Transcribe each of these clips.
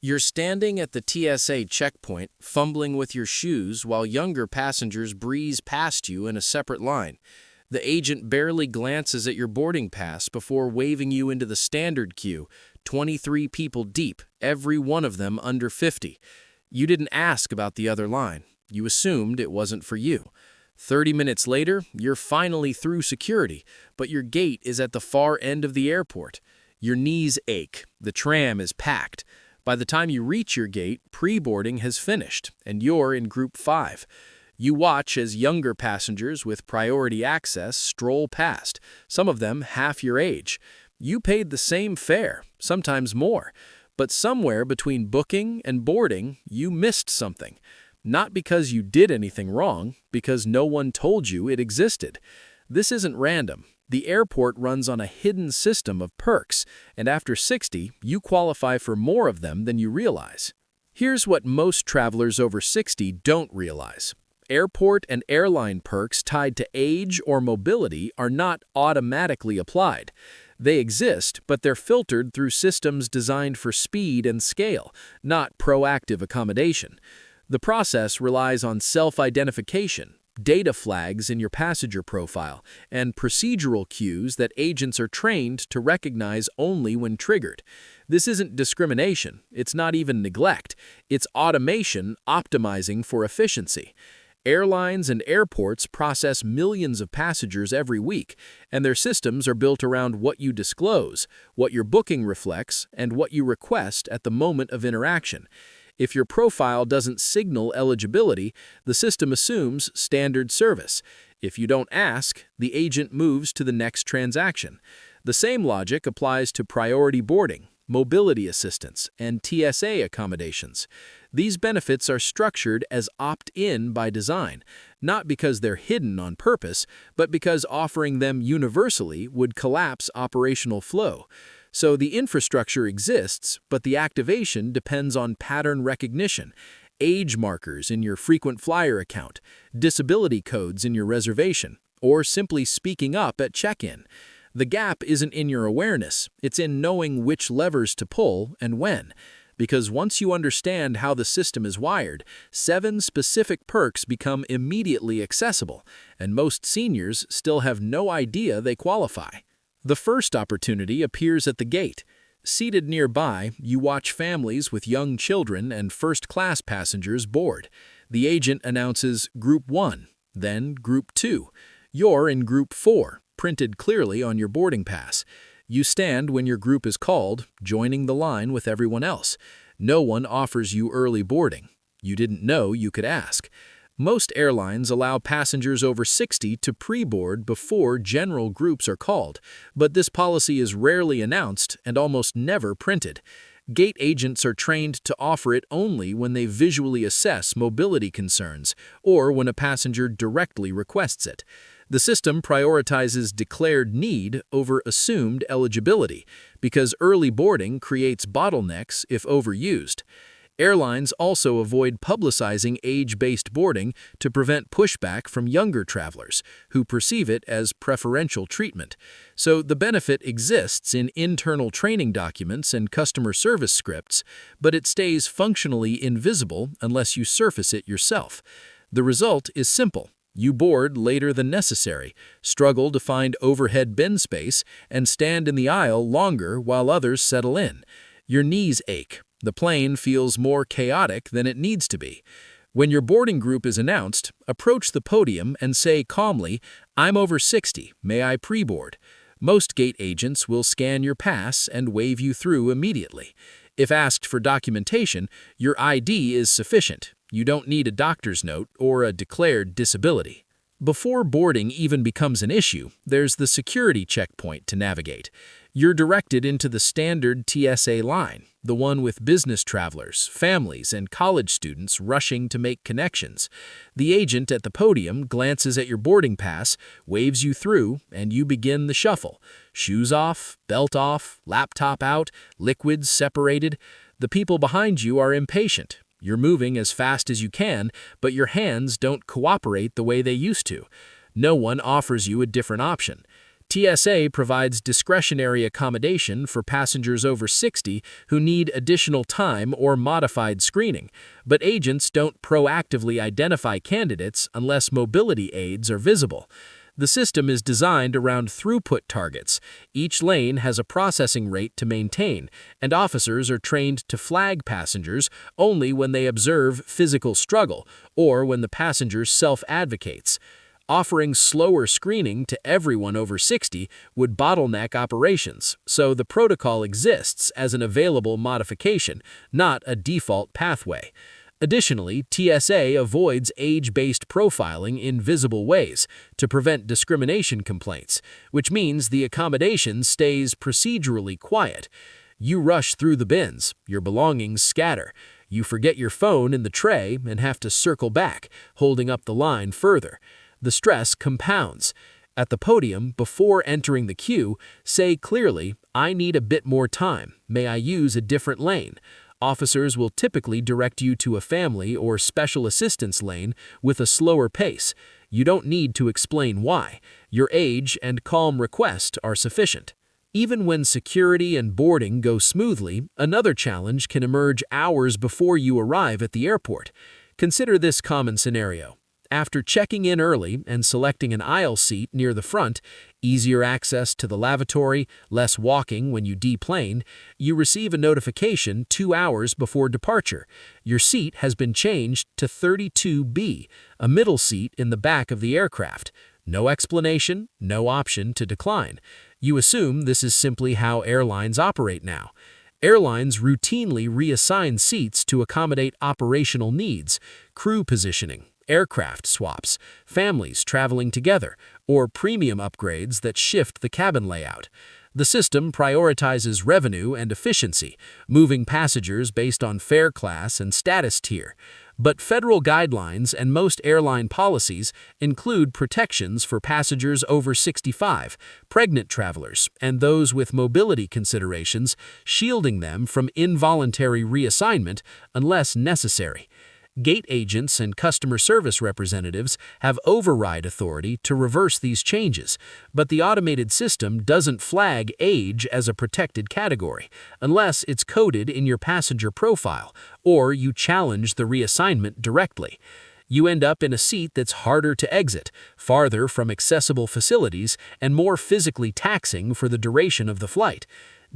You're standing at the TSA checkpoint, fumbling with your shoes while younger passengers breeze past you in a separate line. The agent barely glances at your boarding pass before waving you into the standard queue, 23 people deep, every one of them under 50. You didn't ask about the other line. You assumed it wasn't for you. 30 minutes later, you're finally through security, but your gate is at the far end of the airport. Your knees ache. The tram is packed. By the time you reach your gate, pre-boarding has finished, and you're in Group 5. You watch as younger passengers with priority access stroll past, some of them half your age. You paid the same fare, sometimes more, but somewhere between booking and boarding, you missed something. Not because you did anything wrong, because no one told you it existed. This isn't random. The airport runs on a hidden system of perks, and after 60, you qualify for more of them than you realize. Here's what most travelers over 60 don't realize. Airport and airline perks tied to age or mobility are not automatically applied. They exist, but they're filtered through systems designed for speed and scale, not proactive accommodation. The process relies on self-identification, data flags in your passenger profile, and procedural cues that agents are trained to recognize only when triggered. This isn't discrimination, it's not even neglect, it's automation optimizing for efficiency. Airlines and airports process millions of passengers every week, and their systems are built around what you disclose, what your booking reflects, and what you request at the moment of interaction. If your profile doesn't signal eligibility, the system assumes standard service. If you don't ask, the agent moves to the next transaction. The same logic applies to priority boarding, mobility assistance, and TSA accommodations. These benefits are structured as opt-in by design, not because they're hidden on purpose, but because offering them universally would collapse operational flow. So the infrastructure exists, but the activation depends on pattern recognition, age markers in your frequent flyer account, disability codes in your reservation, or simply speaking up at check-in. The gap isn't in your awareness, it's in knowing which levers to pull and when. Because once you understand how the system is wired, 7 specific perks become immediately accessible, and most seniors still have no idea they qualify. The first opportunity appears at the gate. Seated nearby, you watch families with young children and first-class passengers board. The agent announces Group 1, then Group 2. You're in Group 4, printed clearly on your boarding pass. You stand when your group is called, joining the line with everyone else. No one offers you early boarding. You didn't know you could ask. Most airlines allow passengers over 60 to pre-board before general groups are called, but this policy is rarely announced and almost never printed. Gate agents are trained to offer it only when they visually assess mobility concerns or when a passenger directly requests it. The system prioritizes declared need over assumed eligibility because early boarding creates bottlenecks if overused. Airlines also avoid publicizing age-based boarding to prevent pushback from younger travelers, who perceive it as preferential treatment. So the benefit exists in internal training documents and customer service scripts, but it stays functionally invisible unless you surface it yourself. The result is simple. You board later than necessary, struggle to find overhead bin space, and stand in the aisle longer while others settle in. Your knees ache. The plane feels more chaotic than it needs to be. When your boarding group is announced, approach the podium and say calmly, "I'm over 60, may I pre-board?" Most gate agents will scan your pass and wave you through immediately. If asked for documentation, your ID is sufficient. You don't need a doctor's note or a declared disability. Before boarding even becomes an issue, there's the security checkpoint to navigate. You're directed into the standard TSA line, the one with business travelers, families, and college students rushing to make connections. The agent at the podium glances at your boarding pass, waves you through, and you begin the shuffle. Shoes off, belt off, laptop out, liquids separated. The people behind you are impatient. You're moving as fast as you can, but your hands don't cooperate the way they used to. No one offers you a different option. TSA provides discretionary accommodation for passengers over 60 who need additional time or modified screening, but agents don't proactively identify candidates unless mobility aids are visible. The system is designed around throughput targets. Each lane has a processing rate to maintain, and officers are trained to flag passengers only when they observe physical struggle or when the passenger self-advocates. Offering slower screening to everyone over 60 would bottleneck operations, so the protocol exists as an available modification, not a default pathway. Additionally, TSA avoids age-based profiling in visible ways to prevent discrimination complaints, which means the accommodation stays procedurally quiet. You rush through the bins, your belongings scatter. You forget your phone in the tray and have to circle back, holding up the line further. The stress compounds. At the podium, before entering the queue, say clearly, "I need a bit more time. May I use a different lane?" Officers will typically direct you to a family or special assistance lane with a slower pace. You don't need to explain why. Your age and calm request are sufficient. Even when security and boarding go smoothly, another challenge can emerge hours before you arrive at the airport. Consider this common scenario. After checking in early and selecting an aisle seat near the front, easier access to the lavatory, less walking when you deplane, you receive a notification 2 hours before departure. Your seat has been changed to 32B, a middle seat in the back of the aircraft. No explanation, no option to decline. You assume this is simply how airlines operate now. Airlines routinely reassign seats to accommodate operational needs, crew positioning, aircraft swaps, families traveling together, or premium upgrades that shift the cabin layout. The system prioritizes revenue and efficiency, moving passengers based on fare class and status tier. But federal guidelines and most airline policies include protections for passengers over 65, pregnant travelers, and those with mobility considerations, shielding them from involuntary reassignment unless necessary. Gate agents and customer service representatives have override authority to reverse these changes, but the automated system doesn't flag age as a protected category unless it's coded in your passenger profile or you challenge the reassignment directly. You end up in a seat that's harder to exit, farther from accessible facilities, and more physically taxing for the duration of the flight.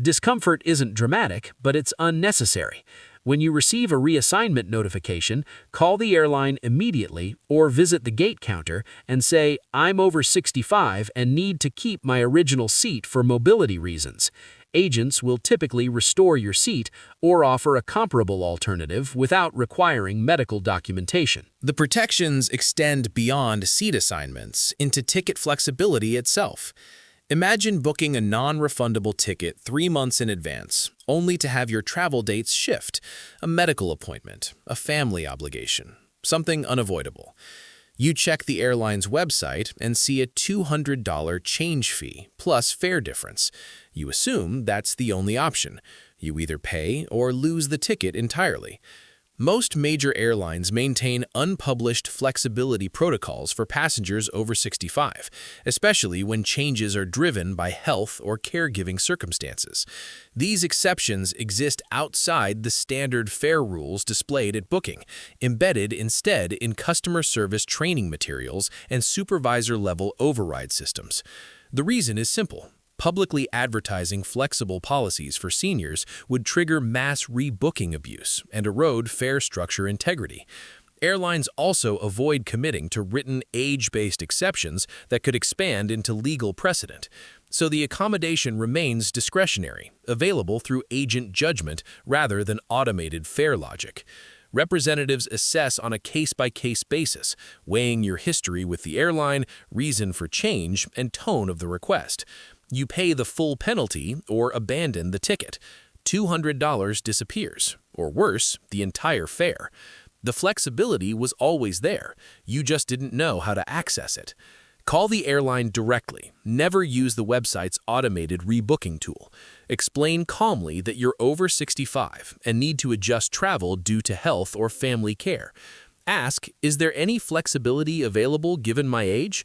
Discomfort isn't dramatic, but it's unnecessary. When you receive a reassignment notification, call the airline immediately or visit the gate counter and say, "I'm over 65 and need to keep my original seat for mobility reasons." Agents will typically restore your seat or offer a comparable alternative without requiring medical documentation. The protections extend beyond seat assignments into ticket flexibility itself. Imagine booking a non-refundable ticket 3 months in advance, only to have your travel dates shift, a medical appointment, a family obligation, something unavoidable. You check the airline's website and see a $200 change fee plus fare difference. You assume that's the only option. You either pay or lose the ticket entirely. Most major airlines maintain unpublished flexibility protocols for passengers over 65, especially when changes are driven by health or caregiving circumstances. These exceptions exist outside the standard fare rules displayed at booking, embedded instead in customer service training materials and supervisor-level override systems. The reason is simple. Publicly advertising flexible policies for seniors would trigger mass rebooking abuse and erode fare structure integrity. Airlines also avoid committing to written age-based exceptions that could expand into legal precedent. So the accommodation remains discretionary, available through agent judgment rather than automated fare logic. Representatives assess on a case-by-case basis, weighing your history with the airline, reason for change, and tone of the request. You pay the full penalty or abandon the ticket. $200 disappears, or worse, the entire fare. The flexibility was always there. You just didn't know how to access it. Call the airline directly. Never use the website's automated rebooking tool. Explain calmly that you're over 65 and need to adjust travel due to health or family care. Ask, "Is there any flexibility available given my age?"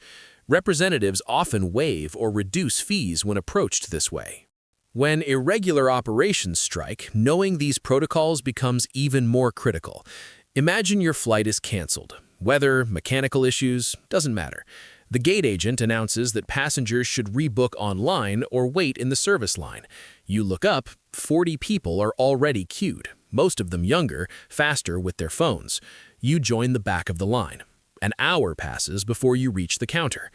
Representatives often waive or reduce fees when approached this way. When irregular operations strike, knowing these protocols becomes even more critical. Imagine your flight is canceled. Weather, mechanical issues, doesn't matter. The gate agent announces that passengers should rebook online or wait in the service line. You look up, 40 people are already queued, most of them younger, faster with their phones. You join the back of the line. An hour passes before you reach the counter.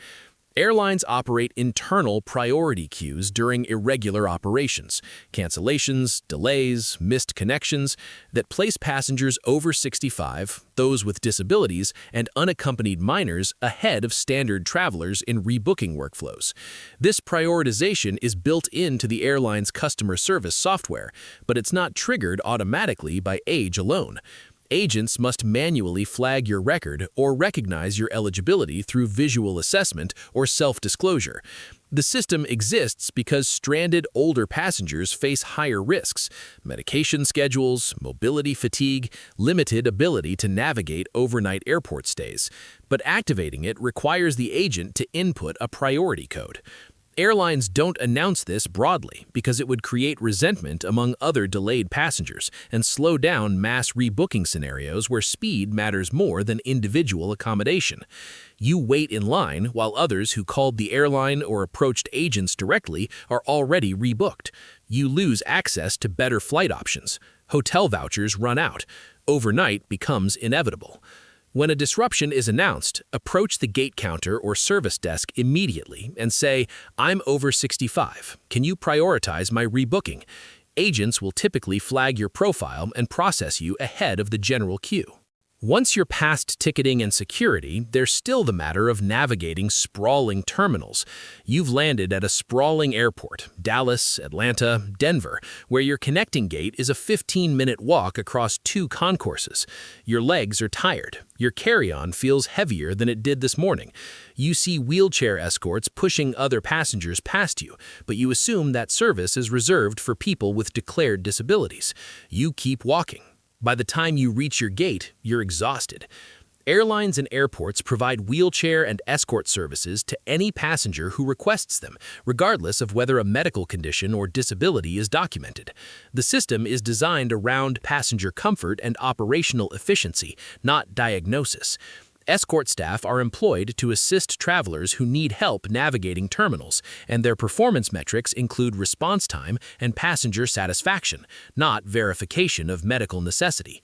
Airlines operate internal priority queues during irregular operations, cancellations, delays, missed connections that place passengers over 65, those with disabilities, and unaccompanied minors ahead of standard travelers in rebooking workflows. This prioritization is built into the airline's customer service software, but it's not triggered automatically by age alone. Agents must manually flag your record or recognize your eligibility through visual assessment or self-disclosure. The system exists because stranded older passengers face higher risks, medication schedules, mobility fatigue, limited ability to navigate overnight airport stays. But activating it requires the agent to input a priority code. Airlines don't announce this broadly because it would create resentment among other delayed passengers and slow down mass rebooking scenarios where speed matters more than individual accommodation. You wait in line while others who called the airline or approached agents directly are already rebooked. You lose access to better flight options. Hotel vouchers run out. Overnight becomes inevitable. When a disruption is announced, approach the gate counter or service desk immediately and say, "I'm over 65. Can you prioritize my rebooking?" Agents will typically flag your profile and process you ahead of the general queue. Once you're past ticketing and security, there's still the matter of navigating sprawling terminals. You've landed at a sprawling airport, Dallas, Atlanta, Denver, where your connecting gate is a 15-minute walk across 2 concourses. Your legs are tired. Your carry-on feels heavier than it did this morning. You see wheelchair escorts pushing other passengers past you, but you assume that service is reserved for people with declared disabilities. You keep walking. By the time you reach your gate, you're exhausted. Airlines and airports provide wheelchair and escort services to any passenger who requests them, regardless of whether a medical condition or disability is documented. The system is designed around passenger comfort and operational efficiency, not diagnosis. Escort staff are employed to assist travelers who need help navigating terminals, and their performance metrics include response time and passenger satisfaction, not verification of medical necessity.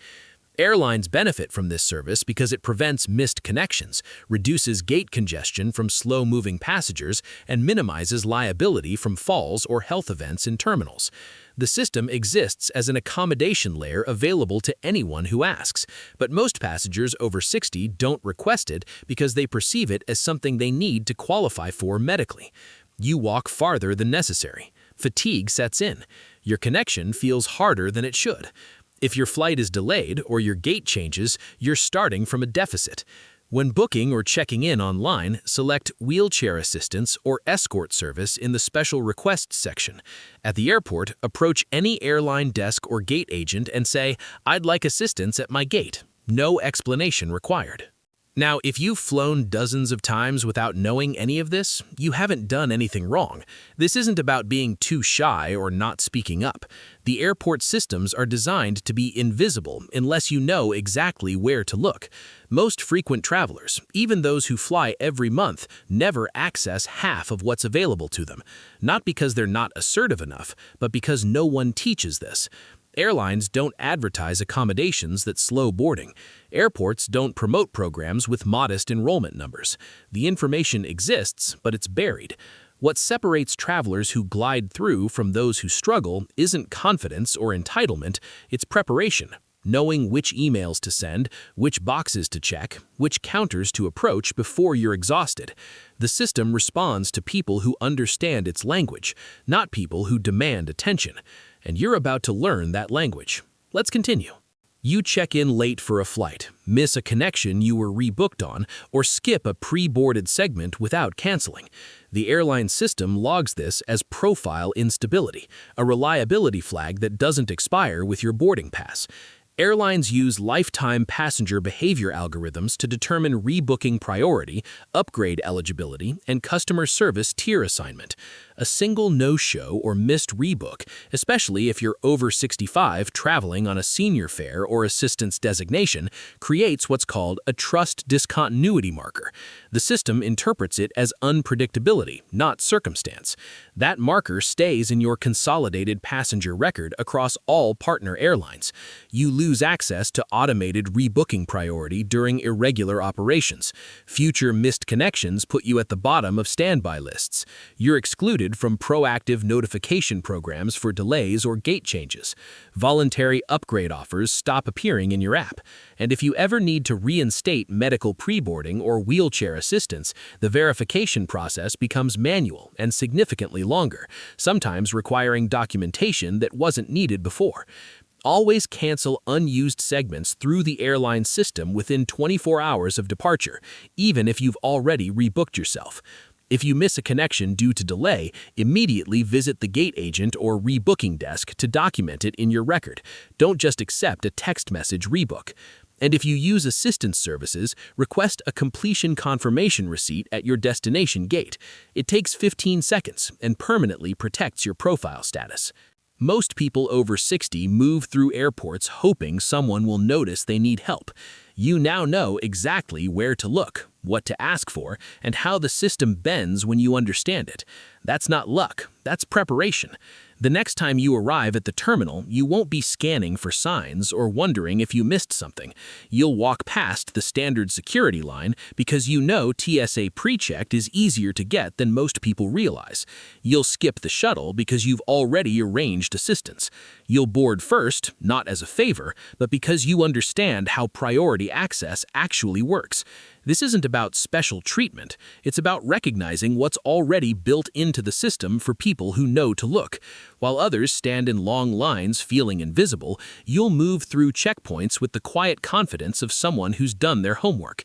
Airlines benefit from this service because it prevents missed connections, reduces gate congestion from slow-moving passengers, and minimizes liability from falls or health events in terminals. The system exists as an accommodation layer available to anyone who asks, but most passengers over 60 don't request it because they perceive it as something they need to qualify for medically. You walk farther than necessary. Fatigue sets in. Your connection feels harder than it should. If your flight is delayed or your gate changes, you're starting from a deficit. When booking or checking in online, select Wheelchair Assistance or Escort Service in the Special Requests section. At the airport, approach any airline desk or gate agent and say, "I'd like assistance at my gate." No explanation required. Now, if you've flown dozens of times without knowing any of this, you haven't done anything wrong. This isn't about being too shy or not speaking up. The airport systems are designed to be invisible unless you know exactly where to look. Most frequent travelers, even those who fly every month, never access half of what's available to them. Not because they're not assertive enough, but because no one teaches this. Airlines don't advertise accommodations that slow boarding. Airports don't promote programs with modest enrollment numbers. The information exists, but it's buried. What separates travelers who glide through from those who struggle isn't confidence or entitlement, it's preparation. Knowing which emails to send, which boxes to check, which counters to approach before you're exhausted. The system responds to people who understand its language, not people who demand attention. And you're about to learn that language. Let's continue. You check in late for a flight, miss a connection you were rebooked on, or skip a pre-boarded segment without canceling. The airline system logs this as profile instability, a reliability flag that doesn't expire with your boarding pass. Airlines use lifetime passenger behavior algorithms to determine rebooking priority, upgrade eligibility, and customer service tier assignment. A single no-show or missed rebook, especially if you're over 65 traveling on a senior fare or assistance designation, creates what's called a trust discontinuity marker. The system interprets it as unpredictability, not circumstance. That marker stays in your consolidated passenger record across all partner airlines. You lose access to automated rebooking priority during irregular operations. Future missed connections put you at the bottom of standby lists. You're excluded from proactive notification programs for delays or gate changes. Voluntary upgrade offers stop appearing in your app. And if you ever need to reinstate medical pre-boarding or wheelchair assistance, the verification process becomes manual and significantly longer, sometimes requiring documentation that wasn't needed before. Always cancel unused segments through the airline system within 24 hours of departure, even if you've already rebooked yourself. If you miss a connection due to delay, immediately visit the gate agent or rebooking desk to document it in your record. Don't just accept a text message rebook. And if you use assistance services, request a completion confirmation receipt at your destination gate. It takes 15 seconds and permanently protects your profile status. Most people over 60 move through airports hoping someone will notice they need help. You now know exactly where to look, what to ask for, and how the system bends when you understand it. That's not luck, that's preparation. The next time you arrive at the terminal, you won't be scanning for signs or wondering if you missed something. You'll walk past the standard security line because you know TSA pre-checked is easier to get than most people realize. You'll skip the shuttle because you've already arranged assistance. You'll board first, not as a favor, but because you understand how priority access actually works. This isn't about special treatment, it's about recognizing what's already built into the system for people who know to look. While others stand in long lines feeling invisible, you'll move through checkpoints with the quiet confidence of someone who's done their homework.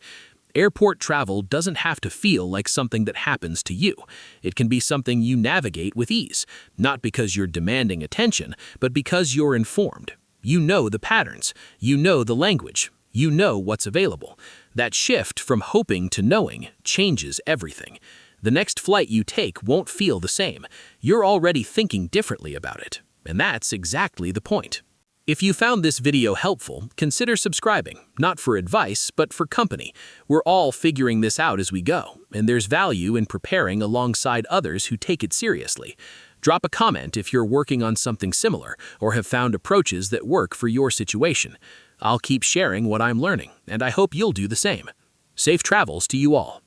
Airport travel doesn't have to feel like something that happens to you. It can be something you navigate with ease, not because you're demanding attention, but because you're informed. You know the patterns, you know the language, you know what's available. That shift from hoping to knowing changes everything. The next flight you take won't feel the same. You're already thinking differently about it. And that's exactly the point. If you found this video helpful, consider subscribing, not for advice, but for company. We're all figuring this out as we go, and there's value in preparing alongside others who take it seriously. Drop a comment if you're working on something similar or have found approaches that work for your situation. I'll keep sharing what I'm learning, and I hope you'll do the same. Safe travels to you all.